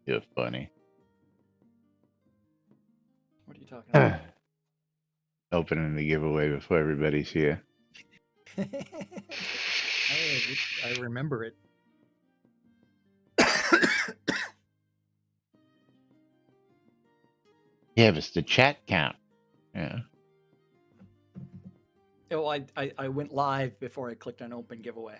You're funny. What are you talking about? Opening the giveaway before everybody's here. I remember it. Yeah, it's the chat count. Yeah. Oh, I went live before I clicked on open giveaway.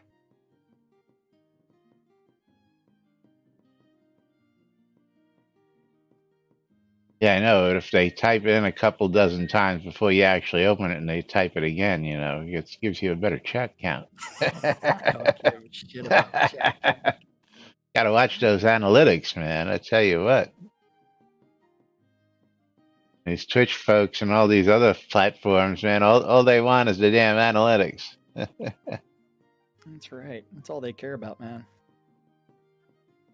Yeah, I know. But if they type in a couple dozen times before you actually open it and they type it again, it gives you a better chat count. I don't give a shit about chat count. Gotta watch those analytics, man. I tell you what. These Twitch folks and all these other platforms, man, all they want is the damn analytics. That's right. That's all they care about, man.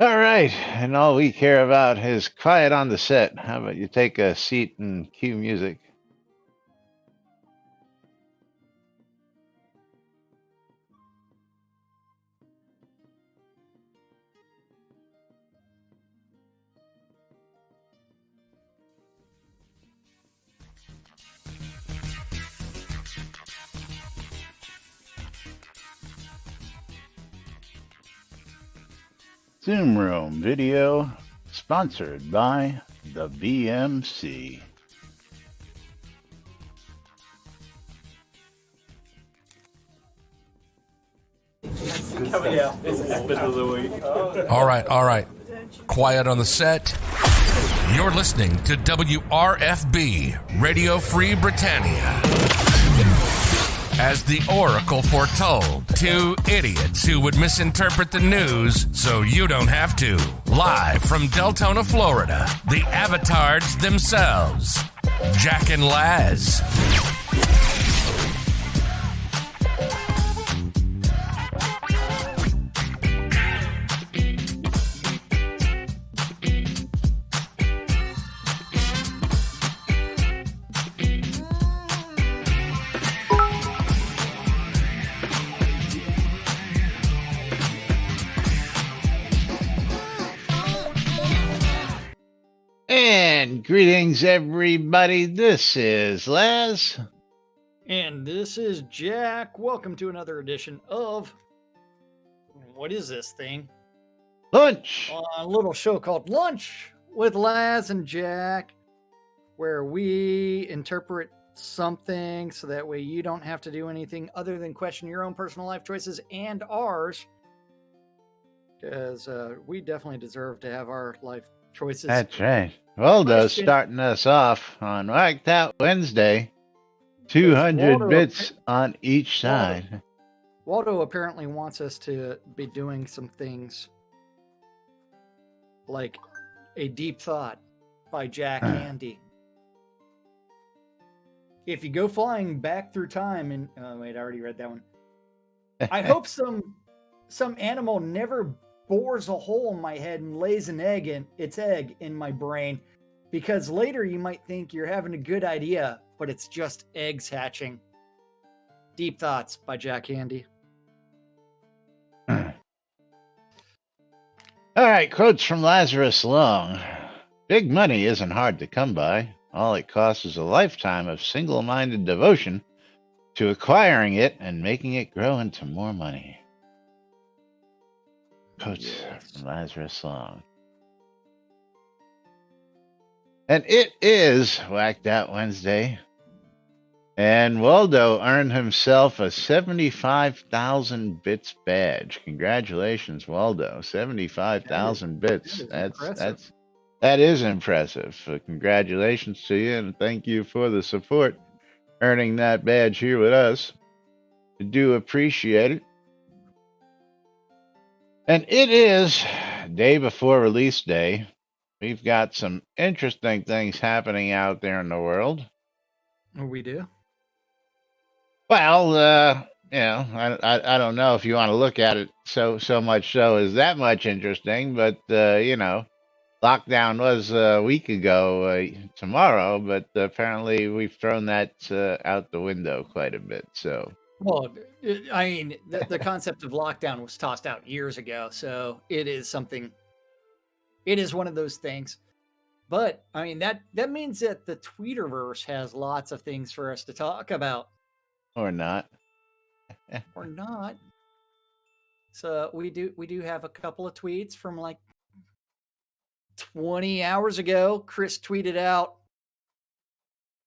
All right. And all we care about is quiet on the set. How about you take a seat and cue music? Zoom Room video sponsored by the BMC. All right. Quiet on the set. You're listening to WRFB, Radio Free Britannia. As the Oracle foretold, two idiots who would misinterpret the news so you don't have to. Live from Deltona, Florida, the avatars themselves, Jack and Laz. And greetings, everybody. This is Laz. And this is Jack. Welcome to another edition of... What is this thing? Lunch. A little show called Lunch with Laz and Jack, where we interpret something so that way you don't have to do anything other than question your own personal life choices and ours. Because we definitely deserve to have our life choices. That's right. Waldo's starting us off on Whacked Out Wednesday. 200 bits on each side. Waldo apparently wants us to be doing some things like A Deep Thought by Jack Andy. If you go flying back through time and... Oh, wait, I already read that one. I hope some animal never bores a hole in my head and lays its egg in my brain, because later you might think you're having a good idea, but it's just eggs hatching. Deep Thoughts by Jack Andy. All right, quotes from Lazarus Long. Big money isn't hard to come by. All it costs is a lifetime of single-minded devotion to acquiring it and making it grow into more money. Quotes from Lazarus Long. And it is Whacked Out Wednesday. And Waldo earned himself a 75,000 bits badge. Congratulations, Waldo. 75,000 bits. That is impressive. So congratulations to you, and thank you for the support earning that badge here with us. We do appreciate it. And it is day before release day. We've got some interesting things happening out there in the world. We do? Well, I don't know if you want to look at it so much so as that much interesting, but lockdown was a week ago tomorrow, but apparently we've thrown that out the window quite a bit. So, well, I mean, the concept of lockdown was tossed out years ago, so it is something it is one of those things. But I mean that means that the Tweeterverse has lots of things for us to talk about, Or not. or not. So we do have a couple of tweets from like 20 hours ago. Chris tweeted out,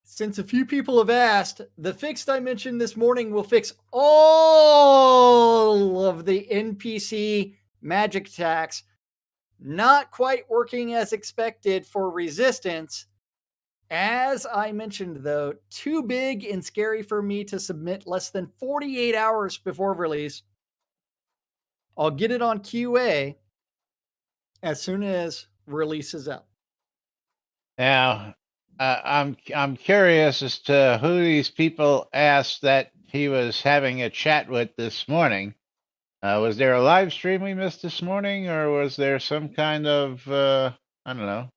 since a few people have asked, the fix I mentioned this morning will fix all of the NPC magic attacks. Not quite working as expected for resistance. As I mentioned, though, too big and scary for me to submit less than 48 hours before release. I'll get it on QA as soon as release is out. Now, I'm curious as to who these people asked that he was having a chat with this morning. Was there a live stream we missed this morning, or was there some kind of I don't know?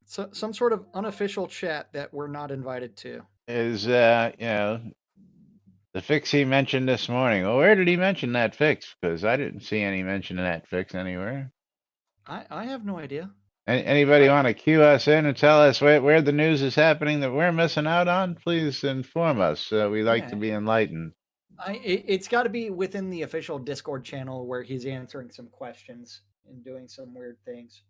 So, some sort of unofficial chat that we're not invited to. Is the fix he mentioned this morning? Well, where did he mention that fix? Because I didn't see any mention of that fix anywhere. I have no idea. Anybody want to cue us in and tell us where the news is happening that we're missing out on? Please inform us. We like to be enlightened. It's got to be within the official Discord channel where he's answering some questions and doing some weird things.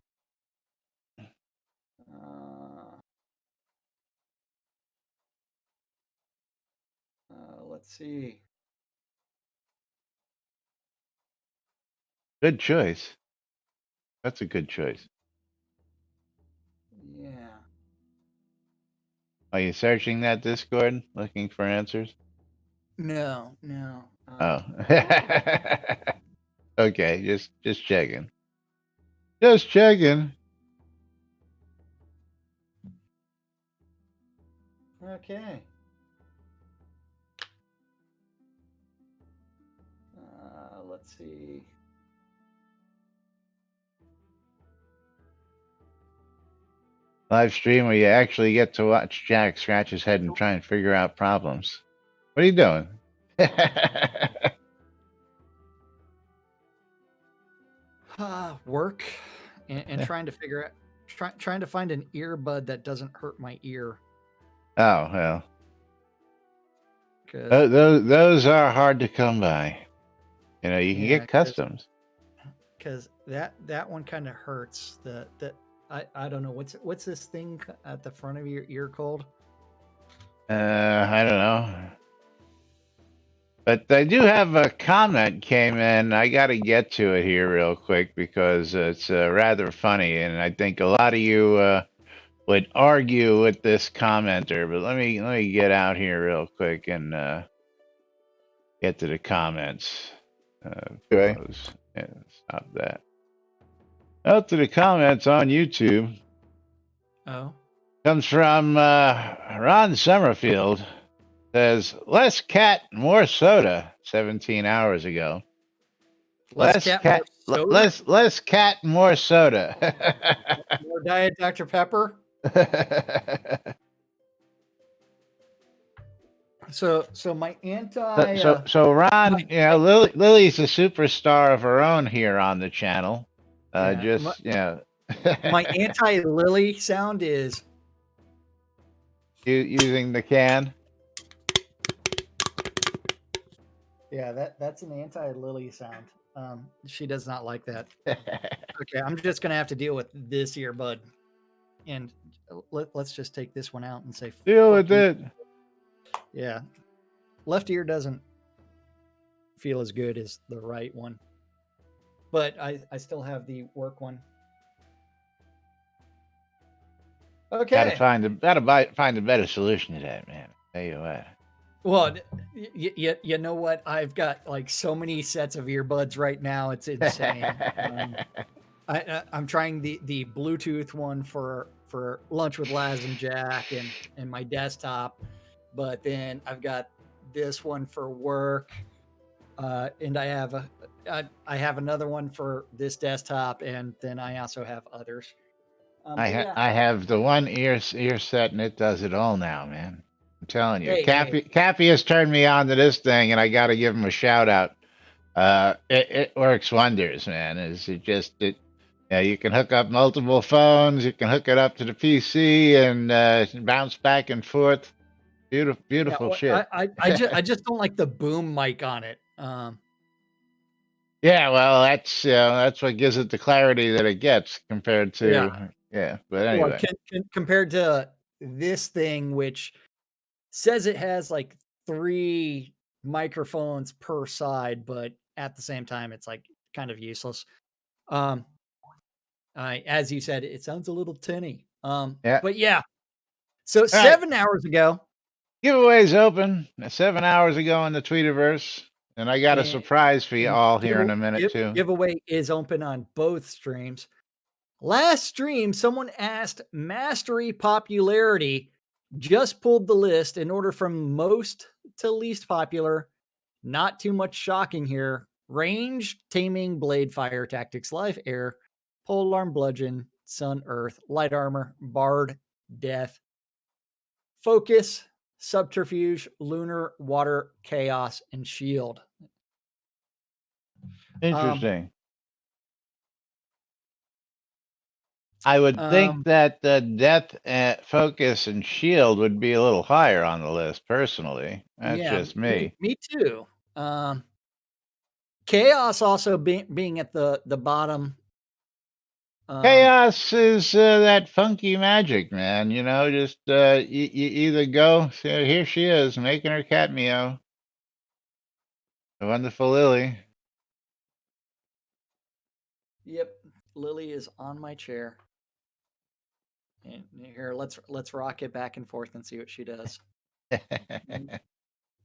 Let's see. Good choice. That's a good choice. Yeah. Are you searching that Discord, looking for answers? No. Oh. Okay, just checking. Just checking. Okay. Let's see. Live stream where you actually get to watch Jack scratch his head and try and figure out problems. What are you doing? Work and trying to figure out, trying to find an earbud that doesn't hurt my ear. Oh, well. Those are hard to come by. You know, you can get customs. Because that one kind of hurts. I don't know what's this thing at the front of your ear called? I don't know. But I do have a comment came in. I got to get to it here real quick because it's rather funny, and I think a lot of you would argue with this commenter. But let me get out here real quick and get to the comments. Okay. Yeah, stop that. Out to the comments on YouTube. Oh. Comes from Ron Summerfield. Says, less cat, more soda, 17 hours ago. Less cat, less cat, more soda. More Diet Dr. Pepper. So my anti. So Ron, you know, Lily's a superstar of her own here on the channel. My anti-Lily sound is using the can. Yeah, that's an anti-Lily sound. She does not like that. Okay, I'm just gonna have to deal with this earbud, and let's just take this one out and say deal with it. Yeah, left ear doesn't feel as good as the right one, but I still have the work one. Okay, gotta find a better solution to that, man. I'll tell you what. Well, you know what? I've got like so many sets of earbuds right now. It's insane. I'm trying the Bluetooth one for lunch with Laz and Jack and my desktop, but then I've got this one for work, and I have another one for this desktop, and then I also have others. I have the one ear set, and it does it all now, man. I'm telling you, Cappy has turned me on to this thing, and I got to give him a shout out. It works wonders, man. Yeah, you can hook up multiple phones. You can hook it up to the PC and bounce back and forth. Beautiful, Yeah, beautiful well, shit. I just don't like the boom mic on it. Yeah, well, that's what gives it the clarity that it gets compared Yeah. to yeah. But Well, anyway, compared to this thing, which says it has like 3 microphones per side, but at the same time, it's like kind of useless. Um, as you said, it sounds a little tinny. yeah. But yeah. So All right, 7 hours ago, giveaways open 7 hours ago in the Tweetiverse, and I got a and, surprise for you and all here in a minute too. giveaway is open on both streams. Last stream, someone asked mastery popularity, just pulled the list in order from most to least popular. Not too much shocking here. Range, taming, blade, fire, tactics, life, air, polearm, bludgeon, sun, earth, light armor, bard, death, focus, subterfuge, lunar, water, chaos, and shield. Um, Interesting. I would think um, that the death, focus, and shield would be a little higher on the list. Personally, that's yeah, just me. me too. Chaos also being at the bottom. Um, Chaos is that funky magic, man. You know, just you either go. So here she is making her cat meow. The wonderful Lily. yep, Lily is on my chair. And here, let's rock it back and forth and see what she does. And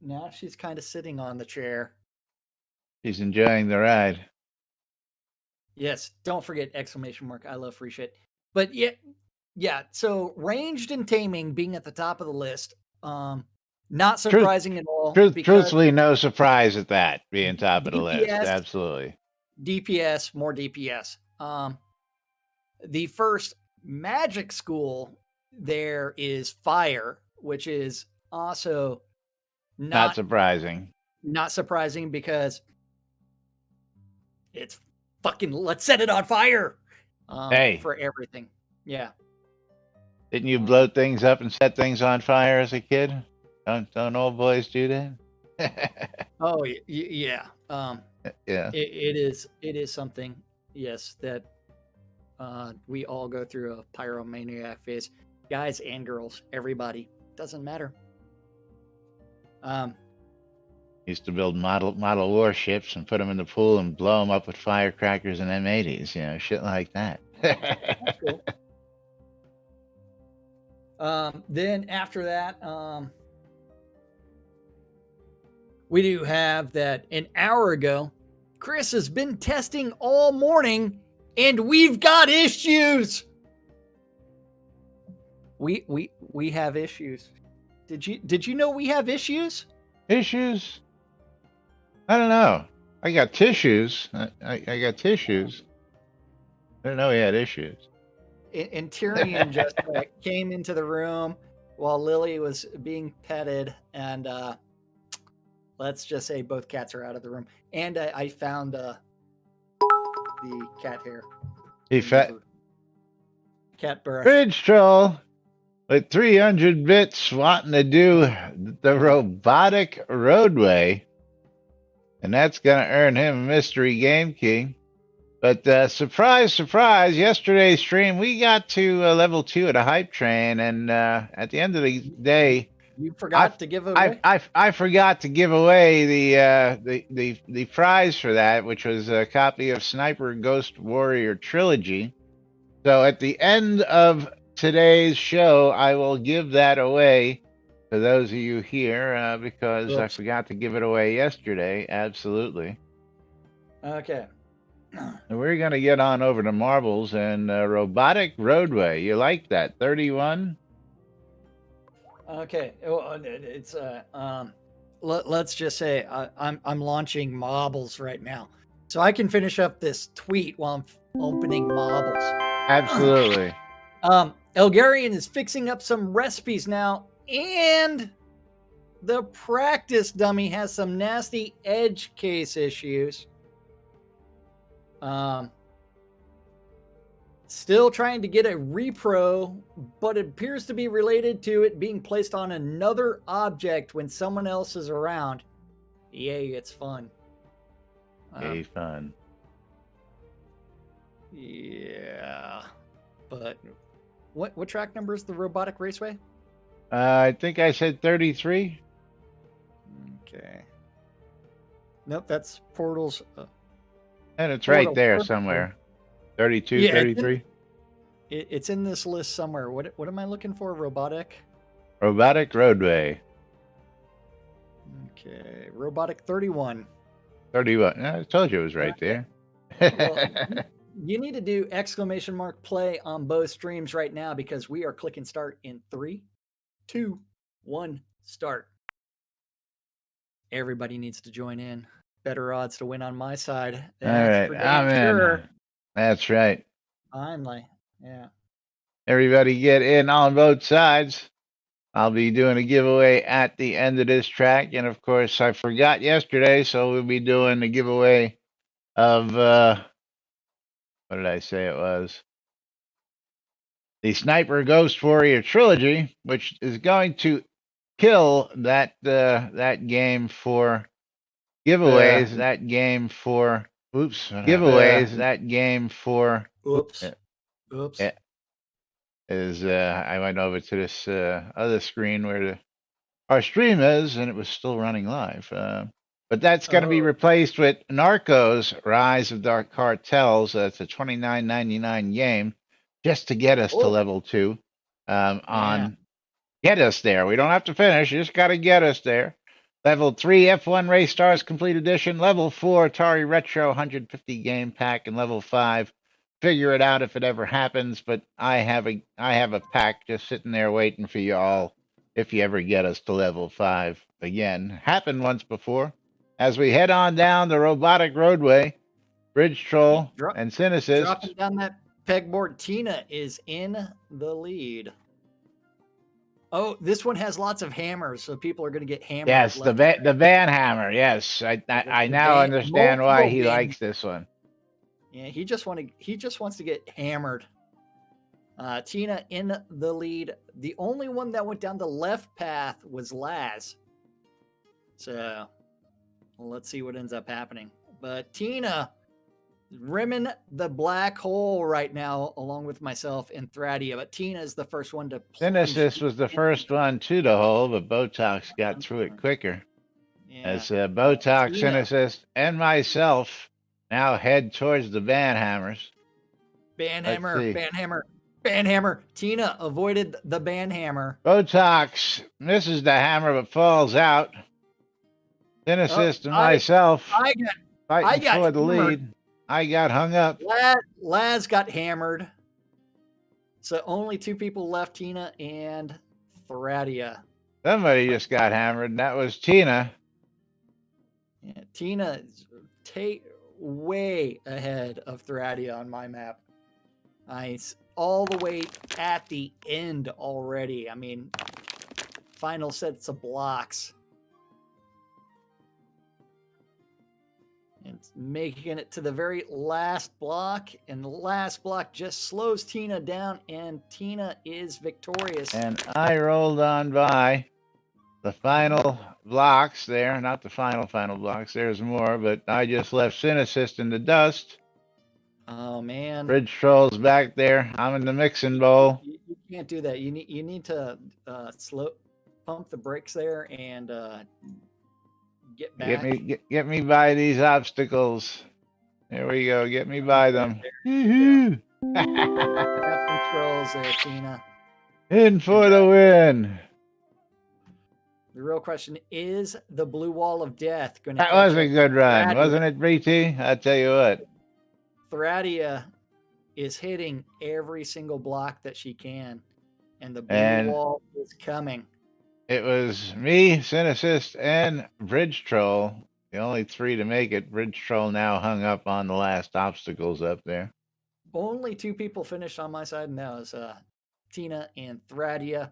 now she's kind of sitting on the chair. She's enjoying the ride. Yes, don't forget exclamation mark. I love free shit. But yeah. So ranged and taming being at the top of the list. Not Truth, surprising at all because truthfully, no surprise at that being top of the list. DPS, Absolutely. DPS, more DPS. The first magic school there is fire, which is also Not not surprising. not surprising because it's fucking let's set it on fire Hey, for everything. Yeah. didn't you Um, blow things up and set things on fire as a kid? Don't old boys do that? oh yeah. Yeah. It is something, yes, that we all go through a pyromaniac phase. Guys and girls, everybody. Doesn't matter. Um, Used to build model warships and put them in the pool and blow them up with firecrackers and M80s, you know, shit like that. that's cool. Then after that, we do have that an hour ago, Chris has been testing all morning and we've got issues. We have issues. Did you know we have issues? Issues? I don't know. I got tissues. I got tissues. I didn't know he had issues. And Tyrion just came into the room while Lily was being petted, and let's just say both cats are out of the room. And I found the cat hair. He fat Cat brush. bridge troll with 300 bits wanting to do the robotic roadway, and that's gonna earn him a mystery game key. But surprise, surprise! Yesterday's stream we got to level 2 at a hype train, and at the end of the day, You forgot to give away. I forgot to give away the prize for that, which was a copy of Sniper Ghost Warrior Trilogy. So at the end of today's show, I will give that away for those of you here because I forgot to give it away yesterday. Absolutely. Okay. We're going to get on over to Marbles and Robotic Roadway. You like that? 31? Okay. Well, it's let's just say I'm launching Marbles right now, so I can finish up this tweet while I'm opening Marbles. Absolutely. Elgarian is fixing up some recipes now, and the practice dummy has some nasty edge case issues. Still trying to get a repro, but it appears to be related to it being placed on another object when someone else is around. Yay, it's fun. Yay, fun. Yeah. But what track number is the Robotic Raceway? I think I said 33. Okay. Nope, that's Portal's. And it's Portal right there Purple. somewhere. 32, Yeah, 33. It's in this list somewhere. What am I looking for? Robotic? Robotic Roadway. Okay. Robotic 31. 31. I told you it was right there. Well, you need to do ! play on both streams right now because we are clicking start in 3, 2, 1, start. Everybody needs to join in. Better odds to win on my side. All right, I'm in. That's right. Finally. Yeah. Everybody get in on both sides. I'll be doing a giveaway at the end of this track. And of course, I forgot yesterday, so we'll be doing a giveaway of, what did I say it was? The Sniper Ghost Warrior Trilogy, which is going to kill that game for giveaways. That game for giveaways. That game for Oops. I went over to this other screen where our stream is, and it was still running live. But that's going to be replaced with Narcos: Rise of Dark Cartels. That's a $29.99 game, just to get us to level 2. Get us there. We don't have to finish. You just got to get us there. Level 3 F1 Race Stars Complete Edition. Level 4 Atari Retro 150 game pack, and level 5. Figure it out if it ever happens. But I have a pack just sitting there waiting for you all. If you ever get us to level 5 again. Happened once before. As we head on down the Robotic Roadway, Bridge Troll and Cynicist. Dropping down that pegboard, Tina is in the lead. Oh, this one has lots of hammers, so people are going to get hammered. Yes, the van hammer. Yes, I now understand why he likes this one. Yeah, he just wants to get hammered. Tina in the lead. The only one that went down the left path was Laz. So let's see what ends up happening. But Tina rimming the black hole right now, along with myself and Thradia. But Tina is the first one to plunge. Cynicist was the first one to the hole, but Botox got through it quicker. Yeah. As Botox, Cynicist, and myself now head towards the banhammers. Banhammer. Tina avoided the banhammer. Botox misses the hammer but falls out. Cynicist and myself fighting for the lead. I got hung up. Laz got hammered. So only 2 people left, Tina and Thradia. Somebody just got hammered, and that was Tina. Yeah, Tina is way ahead of Thradia on my map. Nice. All the way at the end already. I mean, final sets of blocks. And making it to the very last block. And the last block just slows Tina down. And Tina is victorious. And I rolled on by the final blocks there. Not the final blocks. There's more. But I just left Cynicist in the dust. Oh, man. Bridge Troll's back there. I'm in the mixing bowl. You can't do that. You need to pump the brakes there and get back. Get me by these obstacles. There we go. Get me by them. Have some trolls there, Tina. In for the win. The real question is the blue wall of death going to? That was a good run, wasn't it, BT? I'll tell you what. Thradia is hitting every single block that she can, and the blue wall is coming. It was me, Cynicist, and Bridge Troll. The only 3 to make it. Bridge Troll now hung up on the last obstacles up there. Only 2 people finished on my side, and that was Tina and Thradia.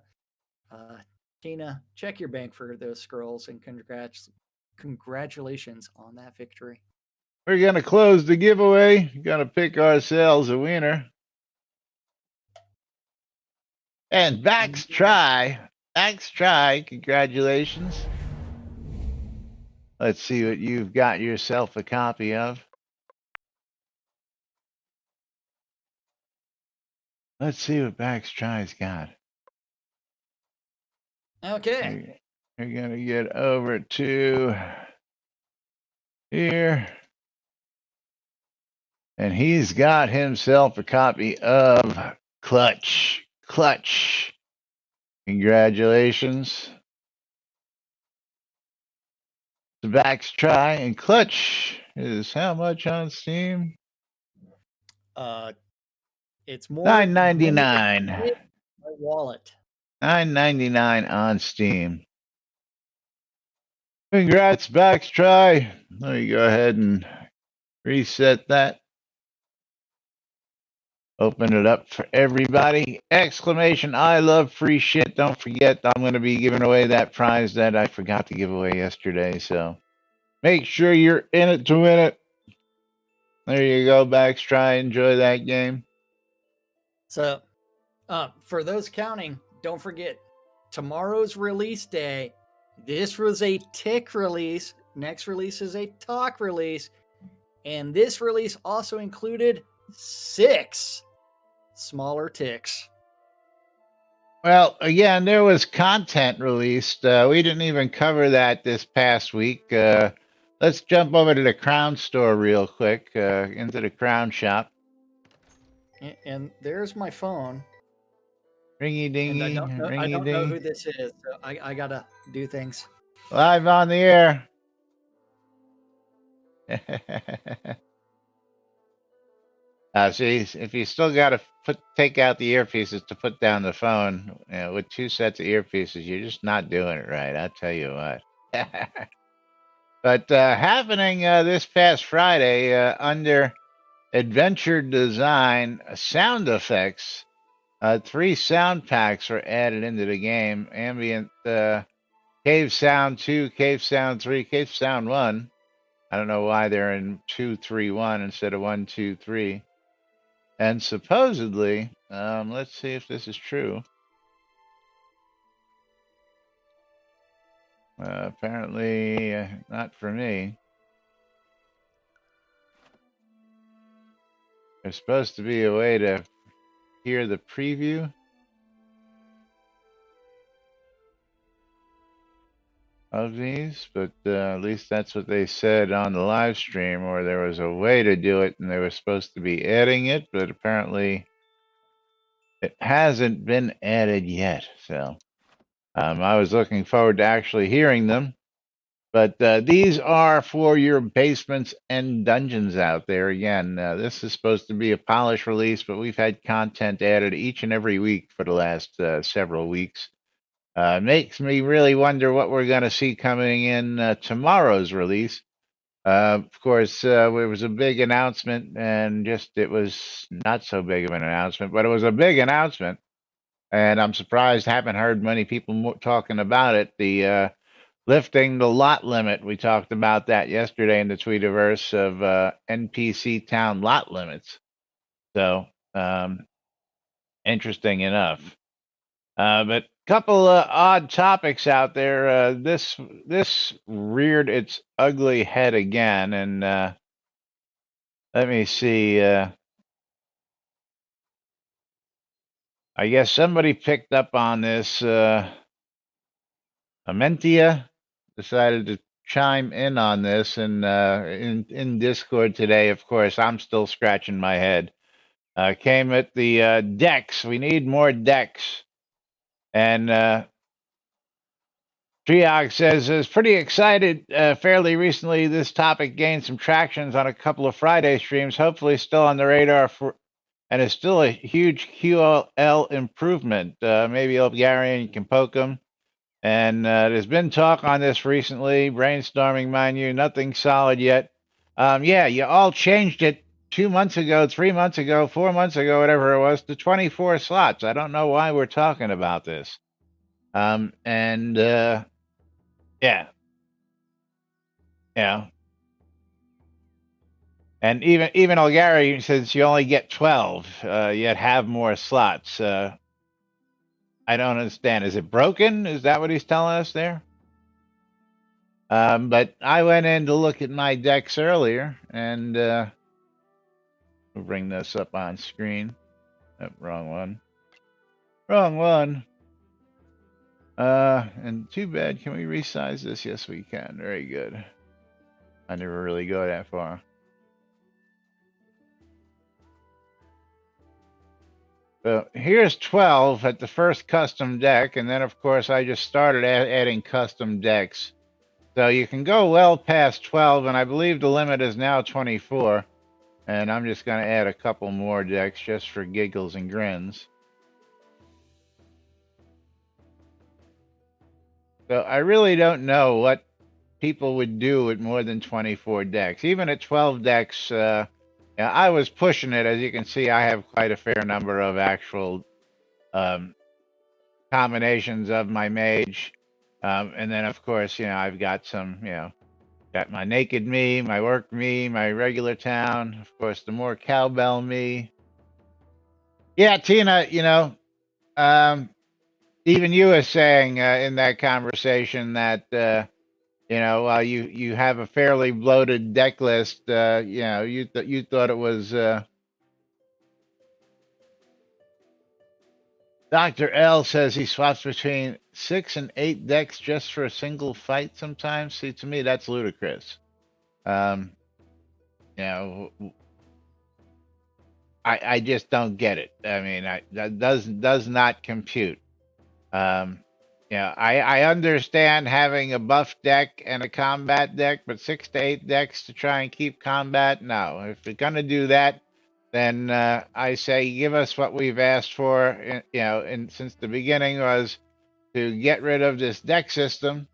Tina, check your bank for those scrolls, and congratulations on that victory. We're going to close the giveaway. We're going to pick ourselves a winner. And Max Try. Max Try, congratulations. Let's see what you've got yourself a copy of. Let's see what Max Try's got. Okay. We're going to get over to here. And he's got himself a copy of Clutch. Clutch. Congratulations. The Max Try, and Clutch is how much on Steam? It's more $9.99. My wallet. $9.99 on Steam. Congrats, Max Try. Let me go ahead and reset that. Open it up for everybody. Exclamation, I love free shit. Don't forget, I'm going to be giving away that prize that I forgot to give away yesterday. So make sure you're in it to win it. There you go, Max Try. Enjoy that game. So, for those counting, don't forget tomorrow's release day. This was a tick release. Next release is a talk release. And this release also included 6 smaller ticks. Well, again, there was content released. We didn't even cover that this past week. Let's jump over to the Crown store real quick, into the Crown shop. And there's my phone. Ringy dingy, And I don't know who this is, so I gotta do things. Live on the air. See, if you still got to take out the earpieces to put down the phone, with 2 sets of earpieces, you're just not doing it right. I'll tell you what. But happening this past Friday under Adventure Design sound effects, 3 sound packs were added into the game. Ambient Cave Sound 2, Cave Sound 3, Cave Sound 1. I don't know why they're in 2, 3, 1 instead of 1, 2, 3. And supposedly, let's see if this is true. Apparently, not for me. There's supposed to be a way to hear the preview. Of these, but at least that's what they said on the live stream, or there was a way to do it and they were supposed to be adding it, but apparently it hasn't been added yet. So I was looking forward to actually hearing them. But these are for your basements and dungeons out there. Again, this is supposed to be a polished release, but we've had content added each and every week for the last several weeks. Makes me really wonder what we're going to see coming in tomorrow's release. Of course, there was a big announcement, and it was not so big of an announcement, but it was a big announcement. And I'm surprised, haven't heard many people talking about it. The lifting the lot limit. We talked about that yesterday in the Tweetiverse of NPC town lot limits. So, interesting enough. But couple odd topics out there. This reared its ugly head again, and let me see. I guess somebody picked up on this. Amentia decided to chime in on this, and in Discord today, of course, I'm still scratching my head. Came at the decks. We need more decks, and Triog says is pretty excited. Fairly recently, this topic gained some tractions on a couple of Friday streams. Hopefully, still on the radar for, and is still a huge QL improvement. Maybe Gary can poke him. And there's been talk on this recently, brainstorming, mind you, nothing solid yet. Yeah, you all changed it 2 months ago, 3 months ago, 4 months ago, whatever it was, to 24 slots. I don't know why we're talking about this. And yeah. Yeah. And even Olgari says you only get 12, yet have more slots. I don't understand. Is it broken? Is that what he's telling us there? But I went in to look at my decks earlier, and we'll bring this up on screen. Oh, wrong one. Wrong one. And too bad. Can we resize this? Yes, we can. Very good. I never really go that far. So here's 12 at the first custom deck, and then of course I just started adding custom decks. So you can go well past 12, and I believe the limit is now 24. And I'm just going to add a couple more decks just for giggles and grins. So I really don't know what people would do with more than 24 decks. Even at 12 decks, yeah, I was pushing it. As you can see, I have quite a fair number of actual combinations of my mage. And then, of course, I've got some, got my naked me, my work me, my regular town. Of course, the more cowbell me. Yeah, Tina, even you were saying in that conversation that while you have a fairly bloated deck list, you thought it was Dr. L says he swaps between 6 and 8 decks just for a single fight sometimes. See, to me, that's ludicrous. Um, you know, I just don't get it. I mean, that does not compute. I understand having a buff deck and a combat deck, but 6 to 8 decks to try and keep combat, no. If you're gonna do that, then I say give us what we've asked for. And since the beginning was to get rid of this deck system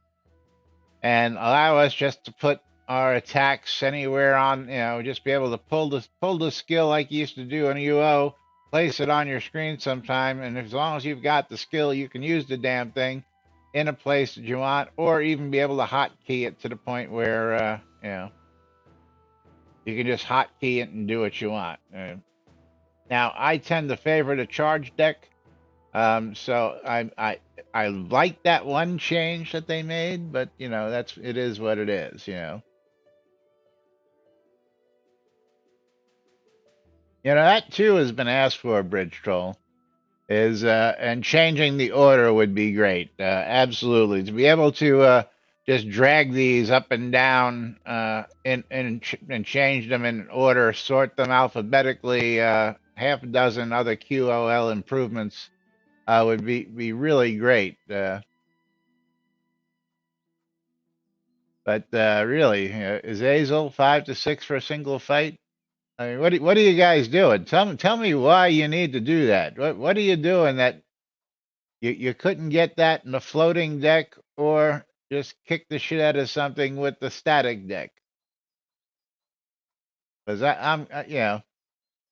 and allow us just to put our attacks anywhere on, just be able to pull the skill like you used to do on UO, place it on your screen sometime, and as long as you've got the skill, you can use the damn thing in a place that you want, or even be able to hotkey it to the point where you can just hotkey it and do what you want. Now, I tend to favor the charge deck. So I like that one change that they made, but it is what it is. That too has been asked for, Bridge Troll. Is and changing the order would be great. Absolutely, to be able to just drag these up and down and change them in order, sort them alphabetically. Half a dozen other QOL improvements would be really great. But really, is Azel 5 to 6 for a single fight? I mean, what are you guys doing? Tell me why you need to do that. What are you doing that you couldn't get that in a floating deck, or just kick the shit out of something with the static deck? Because I'm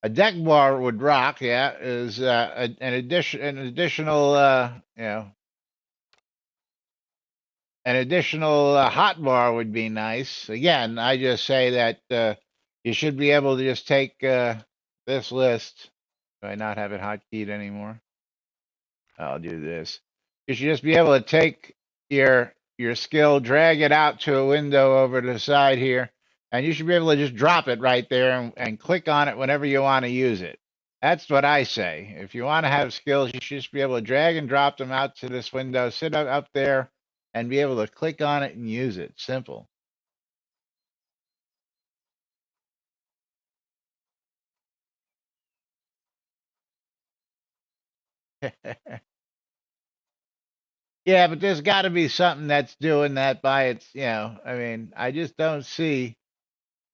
a deck bar would rock. Yeah, is an additional an additional hot bar would be nice. Again, I just say that you should be able to just take this list. Do I not have it hotkeyed anymore? I'll do this. You should just be able to take your skill, drag it out to a window over to the side here, and you should be able to just drop it right there and click on it whenever you want to use it. That's what I say. If you want to have skills, you should just be able to drag and drop them out to this window, sit up there, and be able to click on it and use it. Simple. Yeah, but there's got to be something that's doing that by I mean, I just don't see.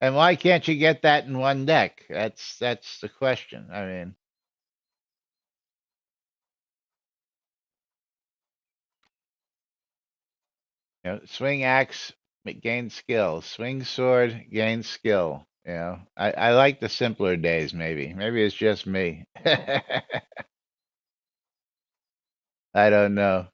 And why can't you get that in one deck? That's the question. I mean, swing axe gain skill, swing sword gain skill. I like the simpler days. Maybe it's just me. I don't know.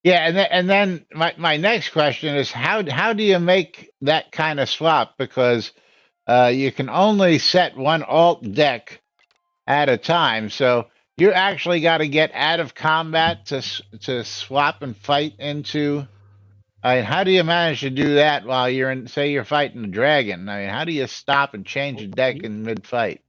Yeah, and then my next question is how do you make that kind of swap? Because you can only set one alt deck at a time. So you actually got to get out of combat to swap and fight into. I mean, how do you manage to do that while you're in? Say you're fighting a dragon. I mean, how do you stop and change the deck in mid fight?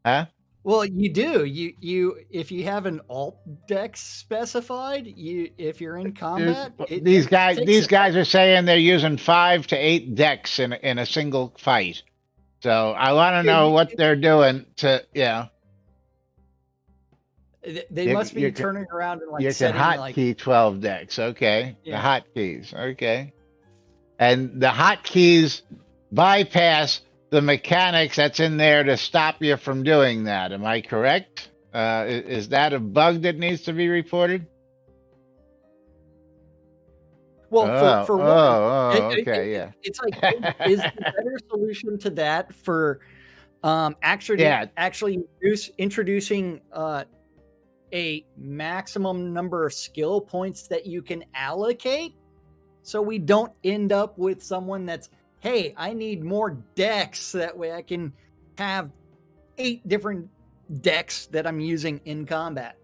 Huh? Well, you do. You if you have an alt deck specified, if you're in combat, it takes These it. guys are saying they're using 5 to 8 decks in a single fight. So I want to know what they're doing to, They you, must be you can turning around and like you can setting like hotkey 12 decks. Okay, the yeah. hotkeys. Okay, and the hotkeys bypass the mechanics that's in there to stop you from doing that. Am I correct? Is that a bug that needs to be reported? Well, Oh, for oh, one, oh, okay, yeah. it's like is the better solution to that for Yeah, actually introducing a maximum number of skill points that you can allocate, so we don't end up with someone that's, hey, I need more decks, that way I can have 8 different decks that I'm using in combat.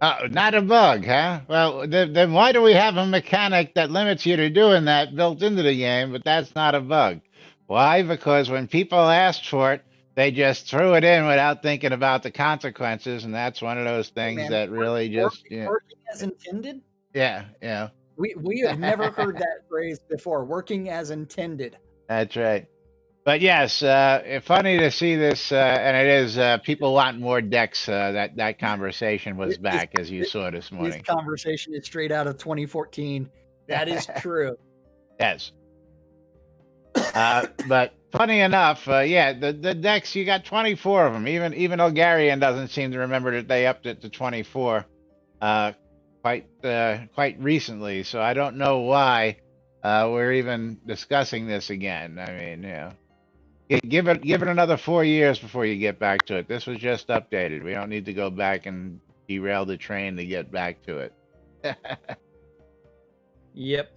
not a bug, huh? Well, then why do we have a mechanic that limits you to doing that built into the game, but that's not a bug? Why? Because when people asked for it, they just threw it in without thinking about the consequences, and that's one of those Hey things man, that really just, working as intended. yeah. We have never heard that phrase before. Working as intended. That's right. But yes, funny to see this, and it is people want more decks. That conversation was This, back as you this saw this this morning. conversation is straight out of 2014. That is true. Yes. But funny enough, yeah, the decks, you got 24 of them. Even Algarian doesn't seem to remember that they upped it to 24 quite recently. So I don't know why we're even discussing this again. I mean, give it another 4 years before you get back to it. This was just updated. We don't need to go back and derail the train to get back to it. Yep.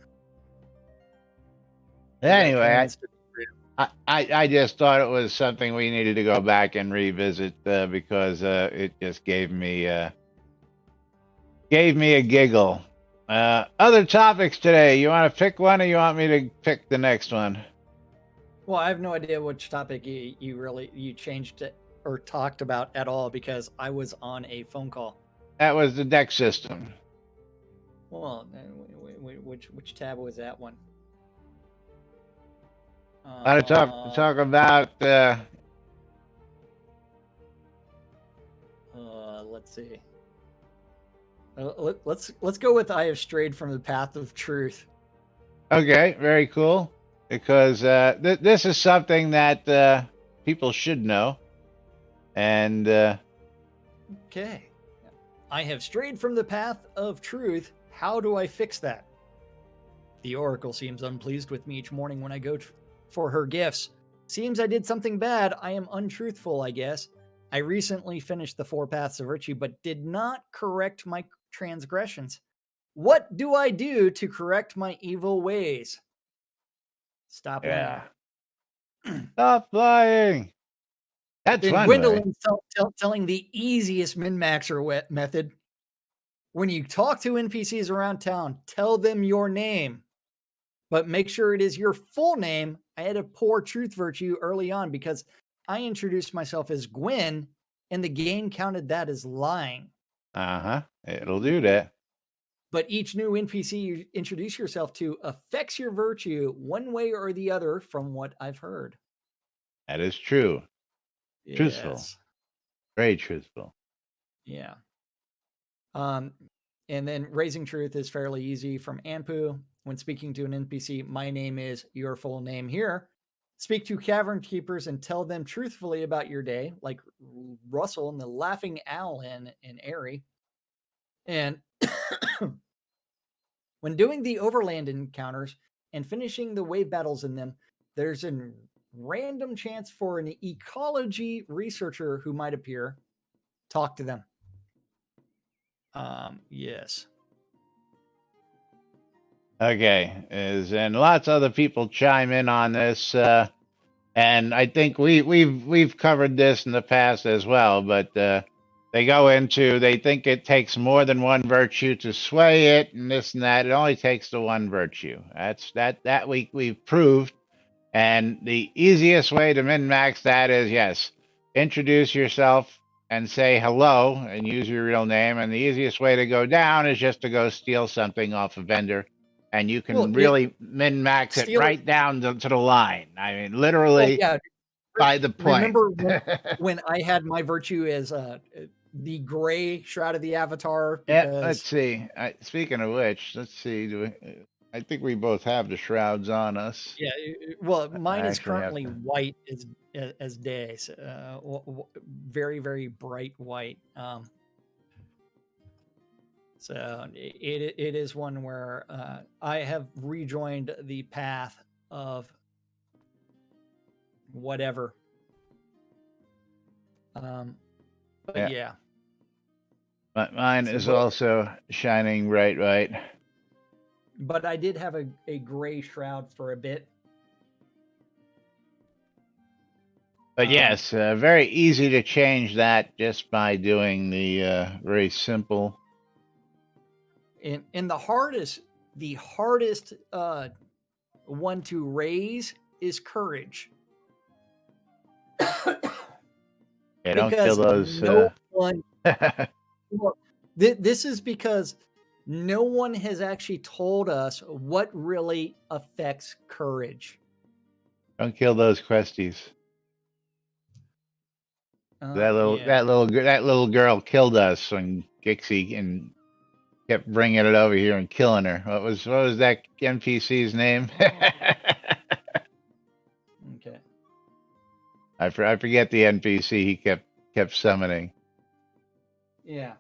Anyway, I just thought it was something we needed to go back and revisit because it just gave me a giggle. Other topics today. You want to pick one, or you want me to pick the next one? Well, I have no idea which topic you changed it or talked about at all, because I was on a phone call. That was the deck system. Well, which tab was that one? I talk about. Let's see. Let's go with I have strayed from the path of truth. Okay, very cool. Because this is something that people should know, and okay, I have strayed from the path of truth. How do I fix that? The Oracle seems unpleased with me each morning when I go for her gifts. Seems I did something bad. I am untruthful, I guess. I recently finished the 4 Paths of Virtue, but did not correct my transgressions. What do I do to correct my evil ways? Stop lying. Stop lying. That's Then one Gwendolyn's telling the easiest min-maxer method. When you talk to NPCs around town, tell them your name, but make sure it is your full name. I had a poor truth virtue early on because I introduced myself as Gwen, and the game counted that as lying. It'll do that. But each new NPC you introduce yourself to affects your virtue one way or the other, from what I've heard. That is true. Yes. Truthful. Very truthful. Yeah. And then raising truth is fairly easy from Anpu. When speaking to an NPC, my name is your full name here. Speak to cavern keepers and tell them truthfully about your day, like Russell and the Laughing Owl in Airy. And when doing the overland encounters and finishing the wave battles in them, there's a random chance for an ecology researcher who might appear. Talk to them. Yes. Okay, and lots of other people chime in on this, And I think we've covered this in the past as well, but they think it takes more than one virtue to sway it, and this and that. It only takes the one virtue. That we've proved. And the easiest way to min max that is, yes, introduce yourself and say hello and use your real name. And the easiest way to go down is just to go steal something off a vendor. And you Well, can really min max it steal. right down to the line. I mean, Oh literally yeah. by the point. Remember when I had my virtue as the gray Shroud of the Avatar Yeah, let's because see. Speaking of which, let's see. I think we both have the shrouds on us. yeah, well, I mine is actually have currently to. white as day, so, very very bright white. So it is one where I have rejoined the path of whatever. But yeah. But mine So, is also shining bright white. but I did have a gray shroud for a bit. But yes, very easy to change that just by doing the very simple. And the hardest one to raise is courage. Yeah, don't kill Because those. no one well, this is because no one has actually told us what really affects courage. Don't kill those questies. That Yeah. little girl killed us when Gixie and kept bringing it over here and killing her. What was that NPC's name? Okay. I forget the NPC he kept summoning. Yeah.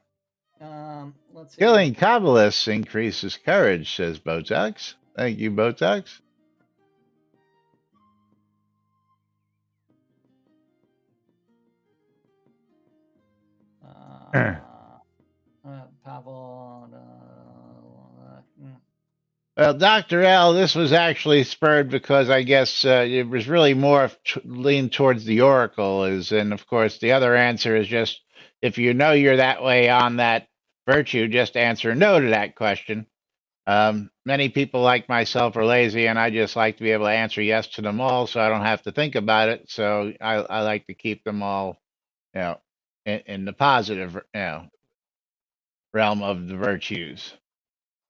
Let's see. Killing Kabbalists increases courage, says Botox. Thank you, Botox. Pavel. Well, Dr. L, this was actually spurred because I guess it was really more leaned towards the Oracle, and of course the other answer is just if you know you're that way on that virtue, just answer no to that question. Many people like myself are lazy, and I just like to be able to answer yes to them all, so I don't have to think about it. So I like to keep them all, in the positive, realm of the virtues.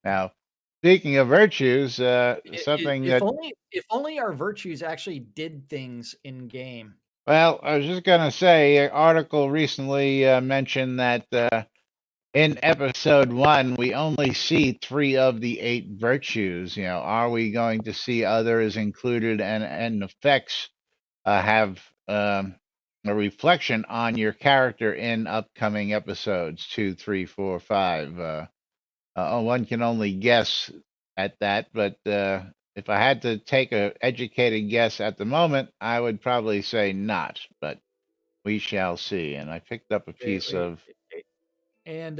Now, speaking of virtues, something If that only our virtues actually did things in game. well, I was just gonna say, an article recently mentioned that in episode 1, we only see 3 of the 8 virtues. Are we going to see others included and effects have a reflection on your character in upcoming episodes 2, 3, 4, 5? One can only guess at that, but if I had to take a educated guess at the moment, I would probably say not, but we shall see. And I picked up a piece Wait. of. And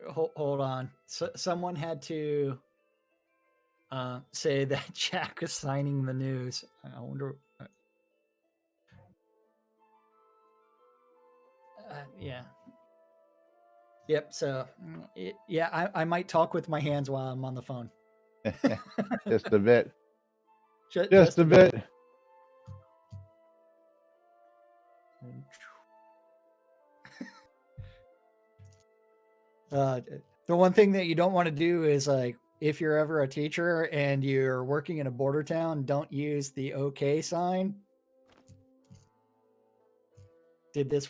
hold on. So, someone had to say that Jack was signing the news. I wonder. Yeah. Yep. So, yeah, I might talk with my hands while I'm on the phone. Just a bit. Just a bit. The one thing that you don't want to do is like if you're ever a teacher and you're working in a border town, don't use the OK sign. Did this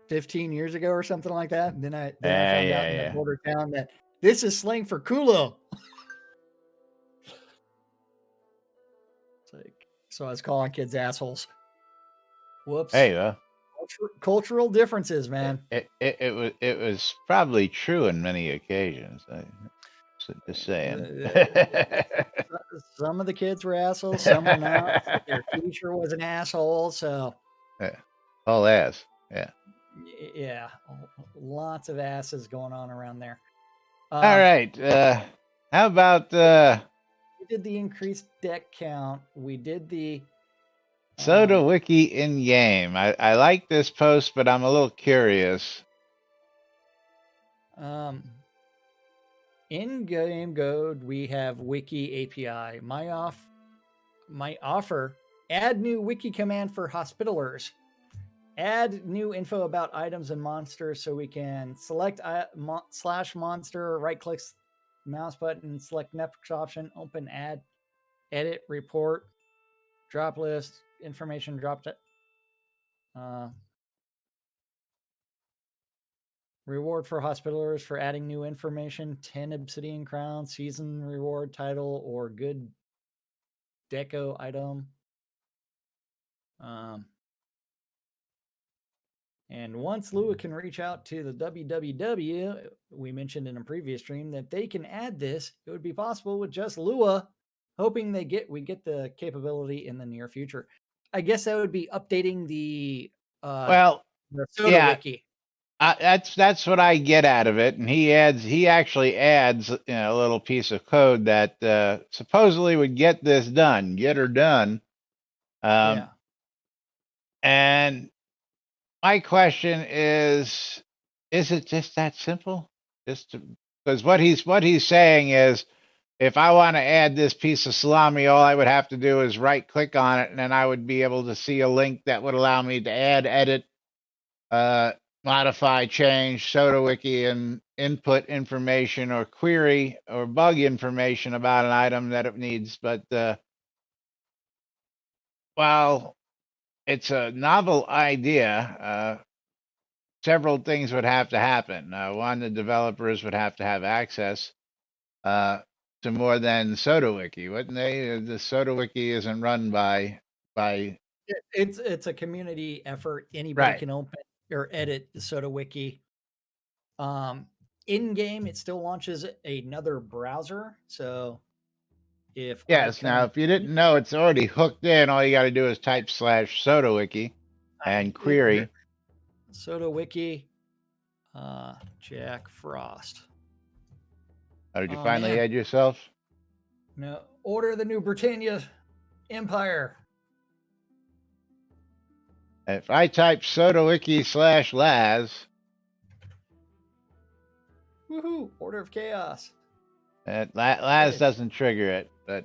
15 years ago or something like that. And then I found out in the border town that this is slang for culo. It's like, so I was calling kids assholes. Whoops. Hey, cultural differences, man. It was probably true in many occasions. Just saying. Some of the kids were assholes, some were not. Their teacher was an asshole, so all ass. Yeah. Yeah, lots of asses going on around there. All right. How about we did the increased deck count? We did the Soda Wiki in game. I like this post, but I'm a little curious. In game code, we have Wiki API. My offer: add new Wiki command for hospitalers. Add new info about items and monsters so we can select slash monster, right click mouse button, select next option, open, add, edit, report, drop list, information dropped it. Reward for hospitalers for adding new information: 10 obsidian crowns, season reward, title, or good deco item. And once Lua can reach out to the www, we mentioned in a previous stream that they can add this. It would be possible with just Lua, hoping we get the capability in the near future. I guess that would be updating the Well, Soda yeah, Wiki. that's what I get out of it. And he actually adds a little piece of code that supposedly would get this done, get her done. Yeah. And my question is it just that simple? Because what he's saying is, if I want to add this piece of salami, all I would have to do is right click on it, and then I would be able to see a link that would allow me to add, edit, modify, change Soda Wiki, and input information or query or bug information about an item that it needs. But while it's a novel idea, several things would have to happen. One, the developers would have to have access to more than Soda Wiki, wouldn't they? The Soda Wiki isn't run by It's a community effort. Anybody right. can open or edit the Soda Wiki. In game, it still launches another browser. So if Yes. Now, if you didn't know, it's already hooked in. All you got to do is type /Soda Wiki and query. Soda Wiki, Jack Frost. Oh, did you finally add yourself? No, order the new Britannia Empire. If I type Soda Wiki /Laz, woohoo! Order of Chaos. Laz doesn't trigger it, but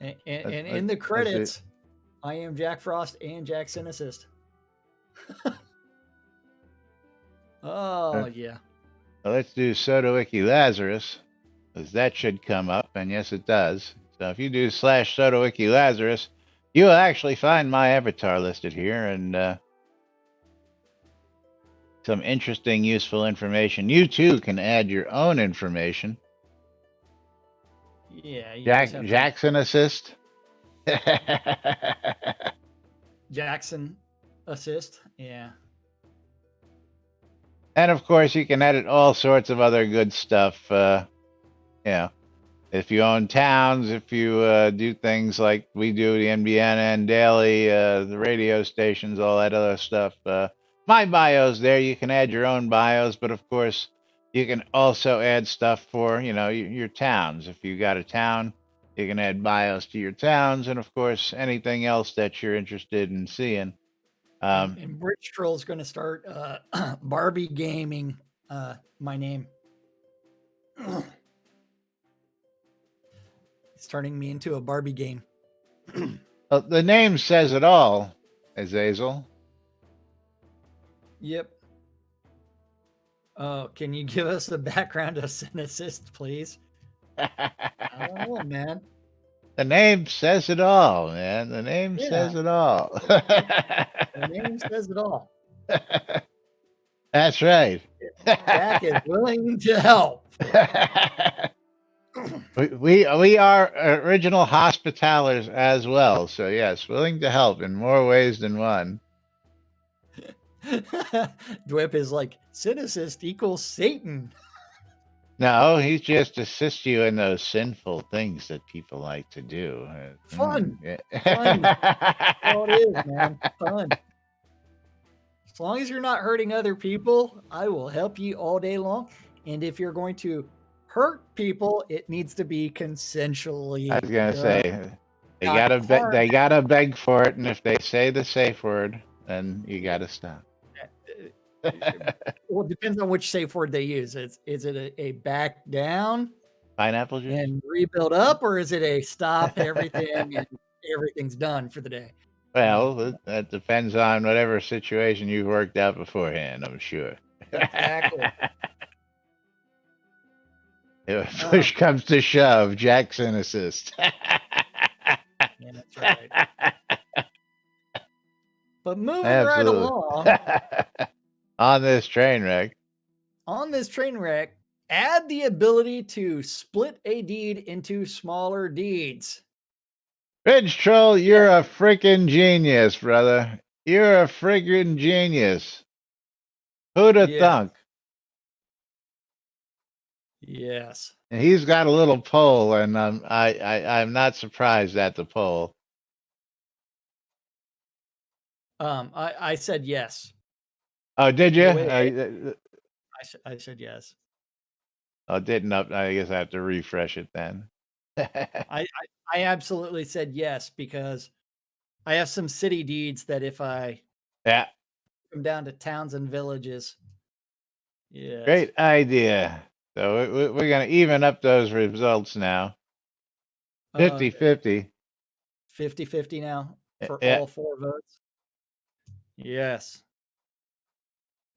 and in the credits, I am Jack Frost and Jack Cynicist. Yeah. Well, let's do Soda Wiki Lazarus, because that should come up, and yes, it does. So if you do /Soda Wiki Lazarus, you will actually find my avatar listed here, and some interesting, useful information. You too can add your own information. Yeah, Jackson Assist. Jackson Assist, yeah. And of course, you can edit all sorts of other good stuff. If you own towns, if you do things like we do, the NBNN Daily, the radio stations, all that other stuff. My bio's there. You can add your own bios, but of course, you can also add stuff for your towns. If you got a town, you can add bios to your towns, and of course, anything else that you're interested in seeing. And Bridge Troll is going to start Barbie gaming my name. It's turning me into a Barbie game. The name says it all, Azazel. Yep. Oh, can you give us the background of Cynicist, please? I don't know, man. The name says it all, man. The name says it all. The name says it all. That's right. Jack is willing to help. we are original hospitalers as well. So yes, willing to help in more ways than one. Dwip is like, Cynicist equals Satan. No, he just assists you in those sinful things that people like to do. Fun. Fun. That's all it is, man. Fun. As long as you're not hurting other people, I will help you all day long. And if you're going to hurt people, it needs to be consensually. I was going to say, They gotta beg for it, and if they say the safe word, then you gotta stop. Well, it depends on which safe word they use. Is it a back down Pineapple juice. and rebuild up, or is it a stop everything and everything's done for the day? Well, that depends on whatever situation you've worked out beforehand, I'm sure. Exactly. If push comes to shove, Jackson assist. Yeah, that's right. But moving right Absolutely. along On this train wreck. on this train wreck, add the ability to split a deed into smaller deeds. Ridge Troll, you're a freaking genius, brother. You're a freaking genius. Who'd have Yeah. thunk? Yes. And he's got a little poll, and I'm not surprised at the poll. I said yes. Oh, did you? I said yes. Oh, didn't up. I guess I have to refresh it then. I absolutely said yes because I have some city deeds that if I Yeah, come down to towns and villages, yes, great idea. So we're going to even up those results now. 50-50. 50-50 now for Yeah. all 4 votes. Yes.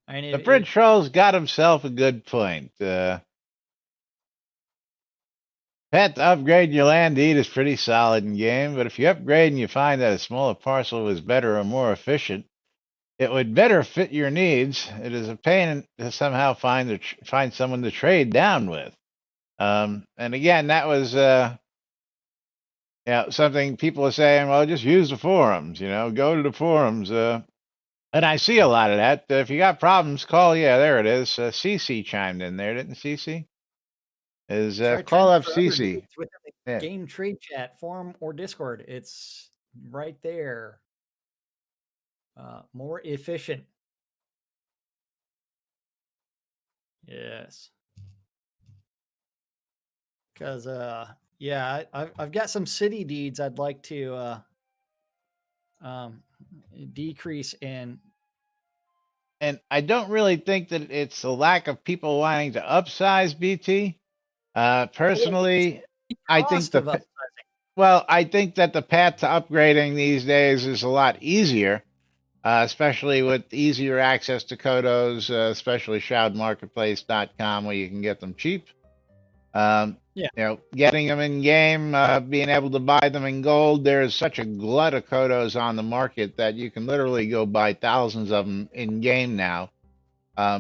I The need Bridge Troll's got himself a good point. Pat, to upgrade your land deed is pretty solid in game, but if you upgrade and you find that a smaller parcel is better or more efficient, it would better fit your needs. It is a pain to somehow find someone to trade down with. And again, that was something people are saying. Well, just use the forums. Go to the forums. And I see a lot of that. If you got problems, call. Yeah, there it is. CC chimed in there, didn't CC? Call up CC. within the game trade chat, forum, or Discord. It's right there. More efficient. Yes. Because yeah, I've got some city deeds I'd like to decrease in. And I don't really think that it's a lack of people wanting to upsize BT. Personally, I think I think that the path to upgrading these days is a lot easier, especially with easier access to Kodos, especially ShroudMarketplace.com, where you can get them cheap. Getting them in game, being able to buy them in gold. There's such a glut of Kodos on the market that you can literally go buy thousands of them in game now,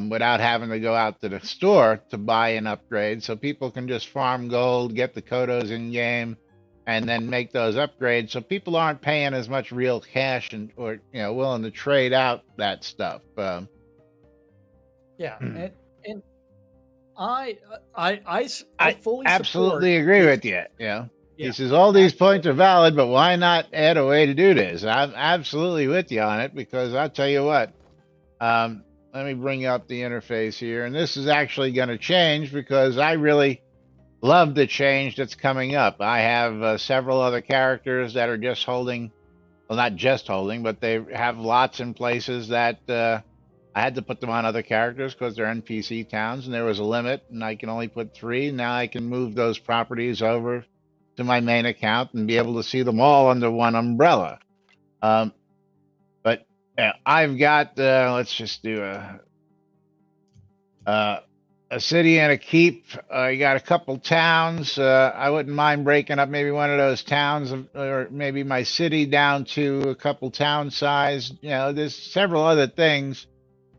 without having to go out to the store to buy an upgrade. So people can just farm gold, get the Kodos in game, and then make those upgrades. So people aren't paying as much real cash or willing to trade out that stuff. Yeah, and I fully absolutely agree with you. He says all these points are valid, but why not add a way to do this? I'm absolutely with you on it, because I'll tell you what. Let me bring up the interface here, and this is actually going to change because I really love the change that's coming up. I have several other characters that are just holding, well, not just holding, but they have lots in places that I had to put them on other characters because they're NPC towns, and there was a limit, and I can only put 3. Now I can move those properties over to my main account and be able to see them all under one umbrella. But I've got, let's just do a city and a keep. You got a couple towns. I wouldn't mind breaking up maybe one of those towns, or maybe my city down to a couple town size. There's several other things